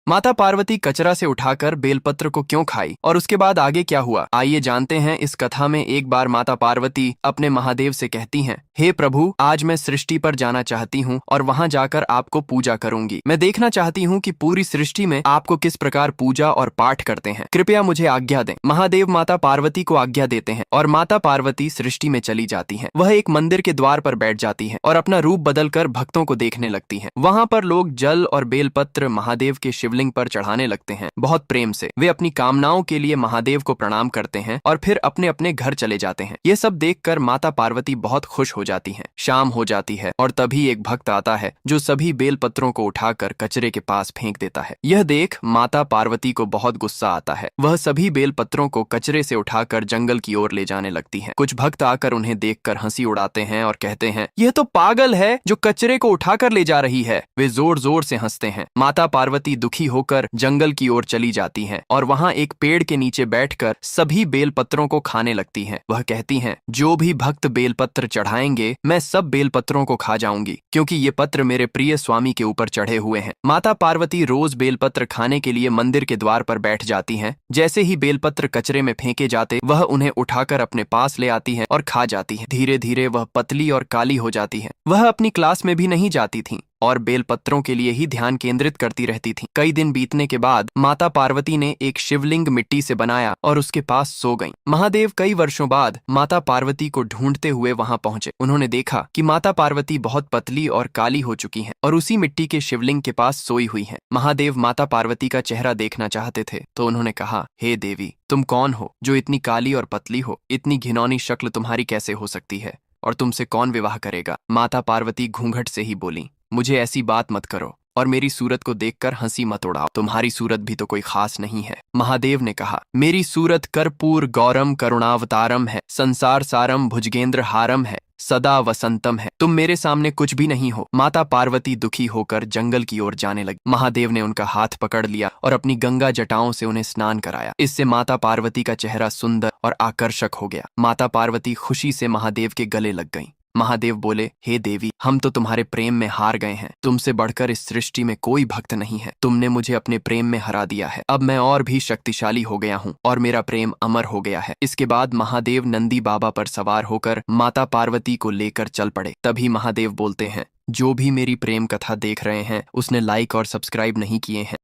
माता पार्वती कचरा से उठाकर बेलपत्र को क्यों खाई और उसके बाद आगे क्या हुआ, आइए जानते हैं। इस कथा में एक बार माता पार्वती अपने महादेव से कहती हैं, हे प्रभु, आज मैं सृष्टि पर जाना चाहती हूँ और वहाँ जाकर आपको पूजा करूंगी। मैं देखना चाहती हूँ कि पूरी सृष्टि में आपको किस प्रकार पूजा और पाठ करते हैं। कृपया मुझे आज्ञा दें। महादेव माता पार्वती को आज्ञा देते हैं और माता पार्वती सृष्टि में चली जाती हैं। वह एक मंदिर के द्वार पर बैठ जाती हैं और अपना रूप बदलकर भक्तों को देखने लगती हैं। वहाँ पर लोग जल और बेलपत्र महादेव के शिवलिंग पर चढ़ाने लगते हैं। बहुत प्रेम से वे अपनी कामनाओं के लिए महादेव को प्रणाम करते हैं और फिर अपने अपने घर चले जाते हैं। ये सब देखकर माता पार्वती बहुत खुश हो जाती हैं। शाम हो जाती है और तभी एक भक्त आता है जो सभी बेलपत्रों को उठाकर कचरे के पास फेंक देता है। यह देख माता पार्वती को बहुत गुस्सा आता है। वह सभी बेलपत्रों को कचरे से उठाकर जंगल की ओर ले जाने लगती है। कुछ भक्त आकर उन्हें देखकर हंसी उड़ाते हैं और कहते हैं, यह तो पागल है जो कचरे को उठाकर ले जा रही है। वे जोर जोर से हंसते हैं। माता पार्वती दुखी होकर जंगल की ओर चली जाती हैं और वहां एक पेड़ के नीचे बैठकर सभी बेलपत्रों को खाने लगती हैं। वह कहती हैं, जो भी भक्त बेलपत्र चढ़ाएंगे मैं सब बेलपत्रों को खा जाऊंगी, क्योंकि ये पत्र मेरे प्रिय स्वामी के ऊपर चढ़े हुए हैं। माता पार्वती रोज बेलपत्र खाने के लिए मंदिर के द्वार पर बैठ जाती हैं। जैसे ही बेलपत्र कचरे में फेंके जाते वह उन्हें उठाकर अपने पास ले आती है और खा जाती है। धीरे धीरे वह पतली और काली हो जाती है। वह अपनी क्लास में भी नहीं जाती थी और बेलपत्रों के लिए ही ध्यान केंद्रित करती रहती थी। कई दिन बीतने के बाद माता पार्वती ने एक शिवलिंग मिट्टी से बनाया और उसके पास सो गईं। महादेव कई वर्षों बाद माता पार्वती को ढूंढते हुए वहां पहुंचे। उन्होंने देखा कि माता पार्वती बहुत पतली और काली हो चुकी हैं और उसी मिट्टी के शिवलिंग के पास सोई हुई हैं। महादेव माता पार्वती का चेहरा देखना चाहते थे तो उन्होंने कहा, हे देवी, तुम कौन हो जो इतनी काली और पतली हो? इतनी घिनौनी शक्ल तुम्हारी कैसे हो सकती है और तुमसे कौन विवाह करेगा? माता पार्वती घूंघट से ही बोली, मुझे ऐसी बात मत करो और मेरी सूरत को देखकर हंसी मत उड़ाओ। तुम्हारी सूरत भी तो कोई खास नहीं है। महादेव ने कहा, मेरी सूरत कर्पूर गौरम करुणावतारम है, संसार सारम भुजगेंद्र हारम है, सदा वसंतम है। तुम मेरे सामने कुछ भी नहीं हो। माता पार्वती दुखी होकर जंगल की ओर जाने लगी। महादेव ने उनका हाथ पकड़ लिया और अपनी गंगा जटाओं से उन्हें स्नान कराया। इससे माता पार्वती का चेहरा सुंदर और आकर्षक हो गया। माता पार्वती खुशी से महादेव के गले लग गईं। महादेव बोले, हे देवी, हम तो तुम्हारे प्रेम में हार गए हैं। तुमसे बढ़कर इस सृष्टि में कोई भक्त नहीं है। तुमने मुझे अपने प्रेम में हरा दिया है। अब मैं और भी शक्तिशाली हो गया हूँ और मेरा प्रेम अमर हो गया है। इसके बाद महादेव नंदी बाबा पर सवार होकर माता पार्वती को लेकर चल पड़े। तभी महादेव बोलते हैं, जो भी मेरी प्रेम कथा देख रहे हैं उसने लाइक और सब्सक्राइब नहीं किए हैं